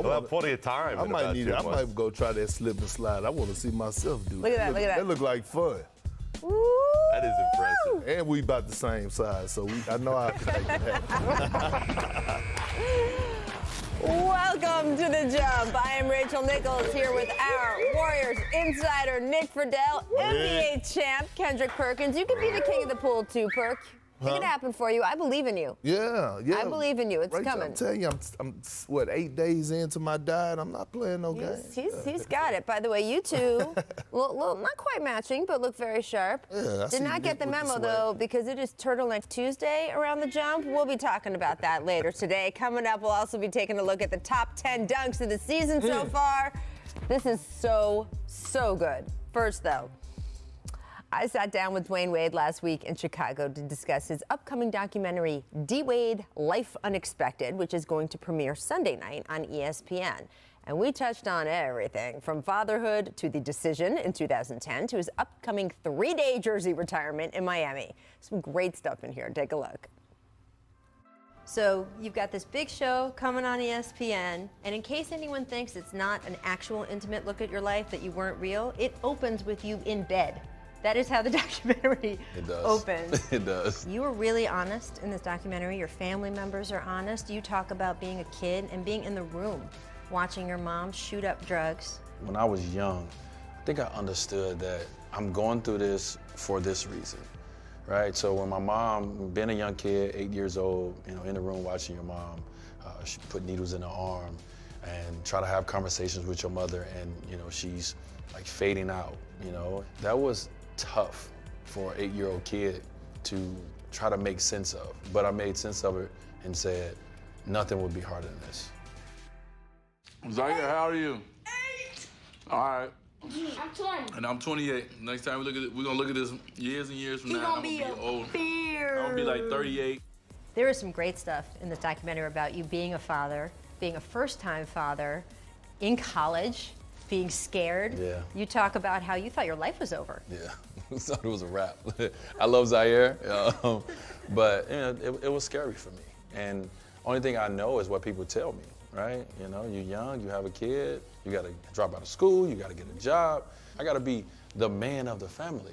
We'll have plenty of time. I might go try that slip and slide. I want to see myself do Look at that, look at that. That look like fun. Woo! That is impressive. And we about the same size, so I know I can make it happen. Welcome to The Jump. I am Rachel Nichols here with our Warriors insider, Nick Friedel, NBA champ, Kendrick Perkins. You can be the king of the pool too, Perk. It can happen for you. I believe in you. Yeah. I believe in you. It's Rachel, coming. I'm telling you, I'm 8 days into my diet. I'm not playing no games. He's got it. By the way, you two, not quite matching, but look very sharp. Yeah, Did not get the memo, though, because it is Turtleneck Tuesday around the jump. We'll be talking about that later today. Coming up, we'll also be taking a look at the top 10 dunks of the season so far. This is so good. First, though, I sat down with Dwayne Wade last week in Chicago to discuss his upcoming documentary, D-Wade, Life Unexpected, which is going to premiere Sunday night on ESPN. And we touched on everything from fatherhood to the decision in 2010 to his upcoming 3-day jersey retirement in Miami. Some great stuff in here. Take a look. So you've got this big show coming on ESPN, and in case anyone thinks it's not an actual intimate look at your life, that you weren't real, it opens with you in bed. That is how the documentary opens. It does. You were really honest in this documentary. Your family members are honest. You talk about being a kid and being in the room, watching your mom shoot up drugs. When I was young, I think I understood that I'm going through this for this reason, right? So when my mom, being a young kid, 8 years old, in the room watching your mom, she put needles in her arm and try to have conversations with your mother, and she's like fading out. That was tough for an 8-year-old kid to try to make sense of. But I made sense of it and said, nothing would be harder than this. Zaire, how are you? 8. All right. I'm 20. And I'm 28. Next time we look at it, we're gonna look at this years and years from He now. gonna be old. beard. I'm gonna be like 38. There is some great stuff in this documentary about you being a father, being a first-time father, in college, being scared. Yeah. You talk about how you thought your life was over. Yeah, I thought it was a wrap. I love Zaire, but it was scary for me. And only thing I know is what people tell me, right? You're young, you have a kid, you gotta drop out of school, you gotta get a job. I gotta be the man of the family.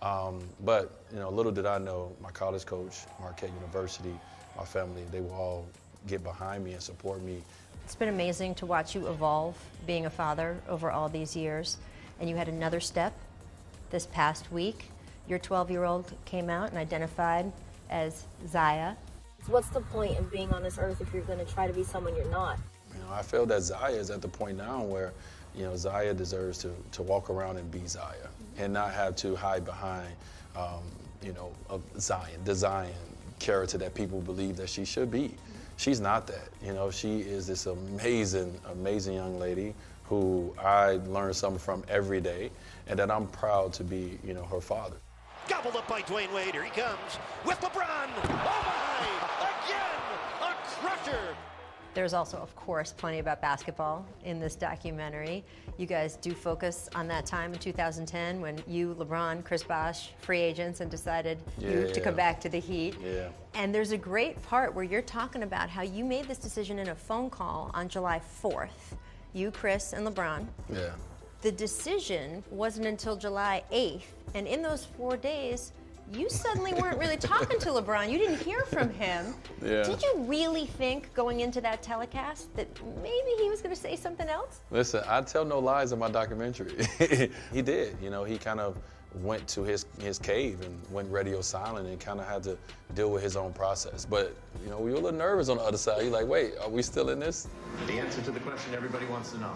But little did I know, my college coach, Marquette University, my family, they will all get behind me and support me. It's been amazing to watch you evolve being a father over all these years. And you had another step this past week. Your 12-year-old came out and identified as Zaya. What's the point in being on this earth if you're going to try to be someone you're not? I feel that Zaya is at the point now where, Zaya deserves to walk around and be Zaya and not have to hide behind, the Zion character that people believe that she should be. She's not that. She is this amazing, amazing young lady who I learn something from every day, and that I'm proud to be, her father. Gobbled up by Dwayne Wade. Here he comes with LeBron. Oh my! Again, a crusher. There's also, of course, plenty about basketball in this documentary. You guys do focus on that time in 2010 when you, LeBron, Chris Bosh, free agents, and decided to come back to the Heat. Yeah. And there's a great part where you're talking about how you made this decision in a phone call on July 4th. You, Chris, and LeBron. Yeah. The decision wasn't until July 8th, and in those 4 days, you suddenly weren't really talking to LeBron. You didn't hear from him. Yeah. Did you really think going into that telecast that maybe he was going to say something else? Listen, I tell no lies in my documentary. He did. He kind of went to his cave and went radio silent and kind of had to deal with his own process. But, we were a little nervous on the other side. You're like, wait, are we still in this? The answer to the question everybody wants to know.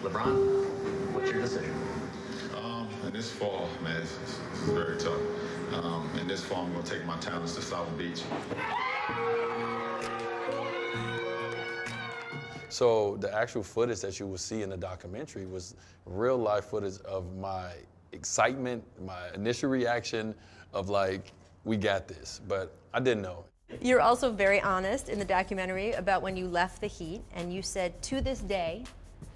LeBron, what's your decision? In this fall, man, it's very tough. In this fall, I'm going to take my talents to South Beach. So the actual footage that you will see in the documentary was real life footage of my excitement, my initial reaction of like, we got this, but I didn't know. You're also very honest in the documentary about when you left the Heat, and you said, to this day,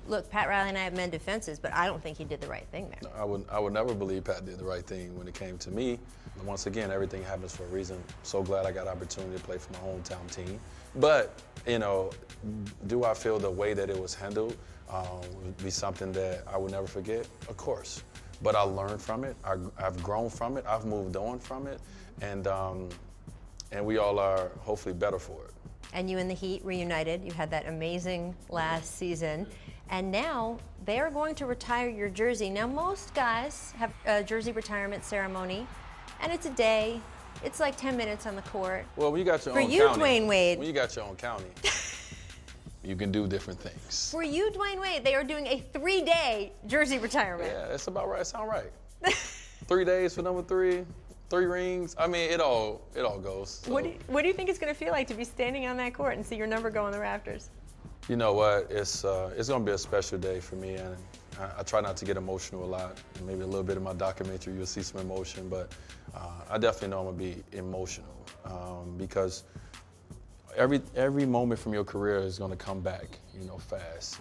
look, Pat Riley and I have mend defenses, but I don't think he did the right thing there. I would never believe Pat did the right thing when it came to me. once again, everything happens for a reason. So glad I got an opportunity to play for my hometown team. But, you know, do I feel the way that it was handled would be something that I would never forget? Of course. But I learned from it. I've grown from it. I've moved on from it. And we all are hopefully better for it. And you and the Heat reunited. You had that amazing last season. And now they are going to retire your jersey. Now, most guys have a jersey retirement ceremony, and it's a day. It's like 10 minutes on the court. Well, when you got your For own you, county, Dwayne Wade. when you got your own county, you can do different things. For you, Dwayne Wade, they are doing a 3-day jersey retirement. Yeah, that's about right. Sound right. 3 days for number 3, 3 rings. I mean, it all goes. So. What do you think it's going to feel like to be standing on that court and see your number go on the rafters? You know what? It's going to be a special day for me, and I try not to get emotional a lot. Maybe a little bit in my documentary, you'll see some emotion, but I definitely know I'm going to be emotional because every moment from your career is going to come back, you know, fast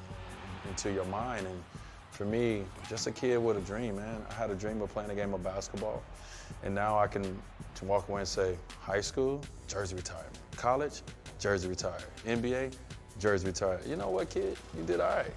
into your mind. And for me, just a kid with a dream, man. I had a dream of playing a game of basketball, and now I can walk away and say, high school, jersey retirement. College, jersey retired. NBA, jersey retired. You know what, kid? You did all right.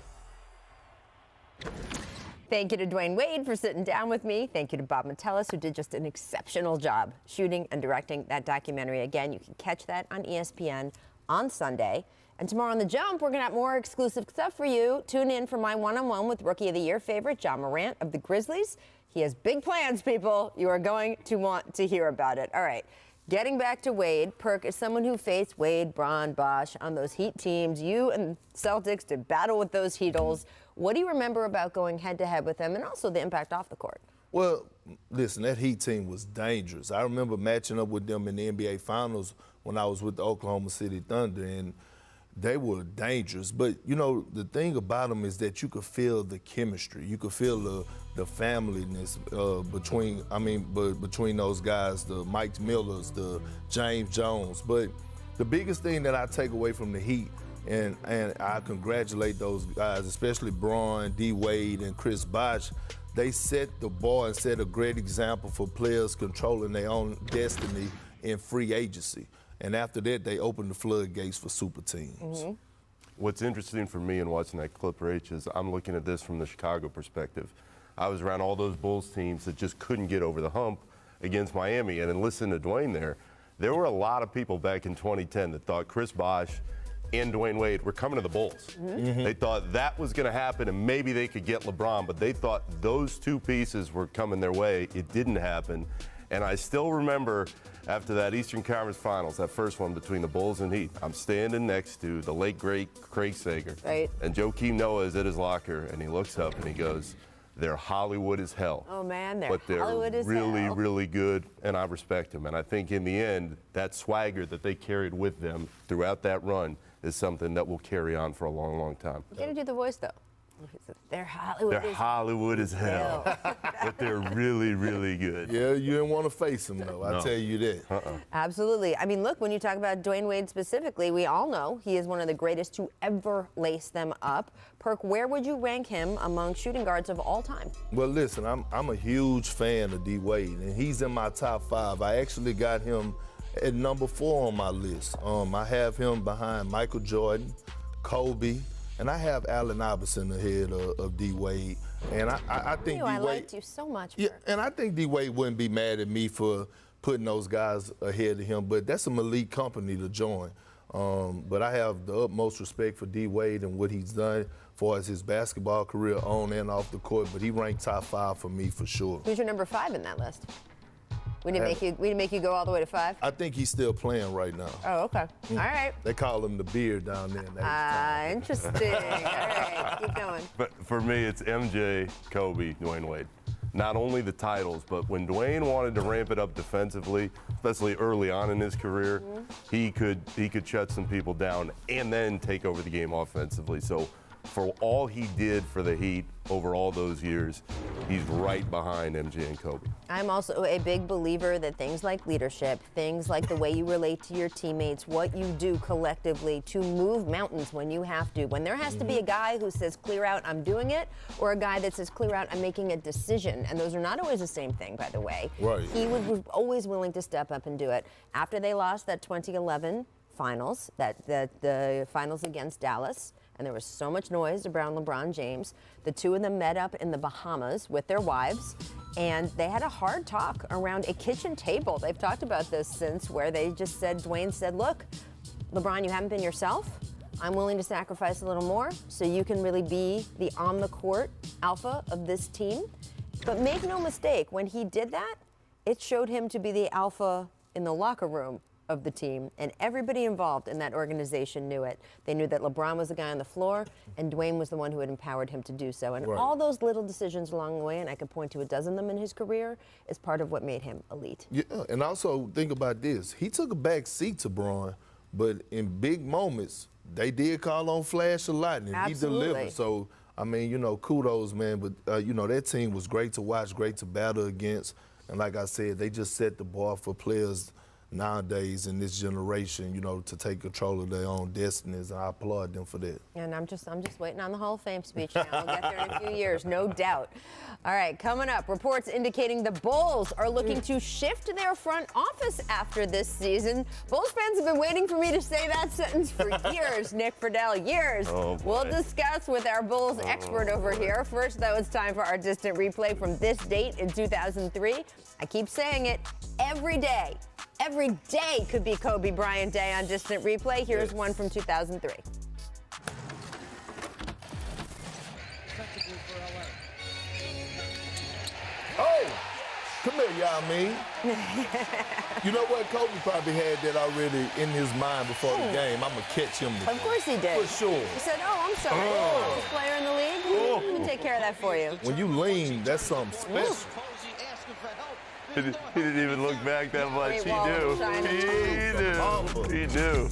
Thank you to Dwayne Wade for sitting down with me. Thank you to Bob Metellus, who did just an exceptional job shooting and directing that documentary. Again, you can catch that on ESPN on Sunday. And tomorrow on The Jump, we're going to have more exclusive stuff for you. Tune in for my one-on-one with Rookie of the Year favorite, John Morant of the Grizzlies. He has big plans, people. You are going to want to hear about it. All right. Getting back to Wade, Perk is someone who faced Wade, Bron, Bosh on those Heat teams. You and Celtics did battle with those Heatles. What do you remember about going head-to-head with them and also the impact off the court? Well, listen, that Heat team was dangerous. I remember matching up with them in the NBA Finals when I was with the Oklahoma City Thunder, and they were dangerous. But, you know, the thing about them is that you could feel the chemistry. You could feel the familyness between those guys, the Mike Millers, the James Jones. But the biggest thing that I take away from the Heat, and I congratulate those guys, especially Bron, D. Wade, and Chris Bosh, they set the bar and set a great example for players controlling their own destiny in free agency. And after that, they opened the floodgates for super teams. Mm-hmm. What's interesting for me in watching that Clipper H is I'm looking at this from the Chicago perspective. I was around all those Bulls teams that just couldn't get over the hump against Miami. And then listen to Dwayne there were a lot of people back in 2010 that thought Chris Bosh and Dwayne Wade were coming to the Bulls. Mm-hmm. They thought that was going to happen and maybe they could get LeBron, but they thought those two pieces were coming their way. It didn't happen. And I still remember after that Eastern Conference Finals, that first one between the Bulls and Heat, I'm standing next to the late, great Craig Sager. Right. And Joakim Noah is at his locker, and he looks up and he goes, they're Hollywood as hell. Oh, man, but they're Hollywood as really, hell. really good, and I respect them. And I think in the end, that swagger that they carried with them throughout that run is something that will carry on for a long, long time. You gotta do the voice, though. They're Hollywood as hell. But they're really, really good. Yeah, you didn't want to face them, though. No. I tell you that. Absolutely. I mean, look, when you talk about Dwayne Wade specifically, we all know he is one of the greatest to ever lace them up. Perk, where would you rank him among shooting guards of all time? Well, listen, I'm a huge fan of D. Wade, and he's in my top 5. I actually got him at number 4 on my list. I have him behind Michael Jordan, Kobe, and I have Allen Iverson ahead of D. Wade. And I think D. Wade. I liked you so much. Yeah, and I think D. Wade wouldn't be mad at me for putting those guys ahead of him, but that's some elite company to join. But I have the utmost respect for D. Wade and what he's done for his basketball career on and off the court, but he ranked top 5 for me for sure. Who's your number 5 in that list? We didn't make you go all the way to 5? I think he's still playing right now. Oh, okay. All right. They call him the beard down there. Interesting. All right, keep going. But for me, it's MJ, Kobe, Dwayne Wade. Not only the titles, but when Dwayne wanted to ramp it up defensively, especially early on in his career, he could shut some people down and then take over the game offensively. So for all he did for the Heat over all those years, he's right behind MJ and Kobe. I'm also a big believer that things like leadership, things like the way you relate to your teammates, what you do collectively to move mountains when you have to. When there has to be a guy who says, clear out, I'm doing it, or a guy that says, clear out, I'm making a decision. And those are not always the same thing, by the way. Right. He was always willing to step up and do it. After they lost that 2011 finals, the finals against Dallas, and there was so much noise around LeBron James, the two of them met up in the Bahamas with their wives, and they had a hard talk around a kitchen table. They've talked about this since, where they just said, Dwayne said, look, LeBron, you haven't been yourself. I'm willing to sacrifice a little more so you can really be the on-the-court alpha of this team. But make no mistake, when he did that, it showed him to be the alpha in the locker room of the team, and everybody involved in that organization knew it. They knew that LeBron was the guy on the floor, and Dwayne was the one who had empowered him to do so. And all those little decisions along the way, and I could point to a dozen of them in his career, is part of what made him elite. Yeah, and also think about this. He took a back seat to Bron, but in big moments, they did call on Flash a lot, and Absolutely. he delivered. So, I mean, you know, kudos, man. But, you know, that team was great to watch, great to battle against. And like I said, they just set the bar for players nowadays in this generation, you know, to take control of their own destinies, and I applaud them for that. And I'm just waiting on the Hall of Fame speech now. We'll get there in a few years, no doubt. All right, coming up, reports indicating the Bulls are looking to shift their front office after this season. Bulls fans have been waiting for me to say that sentence for years, Nick Friedel, years. Oh, boy. We'll discuss with our Bulls expert over here. First, though, it's time for our distant replay from this date in 2003. I keep saying it, every day. Every day could be Kobe Bryant Day on Distant Replay. Here's one from 2003. Oh, come here, y'all mean. You know what? Kobe probably had that already in his mind before the game. I'm going to catch him today. Of course he did. For sure. He said, oh, I'm sorry. Best player in the league. Let me take care of that for you. When you lean, that's something special. He didn't even look back that much. Great wall of China. He knew. He knew.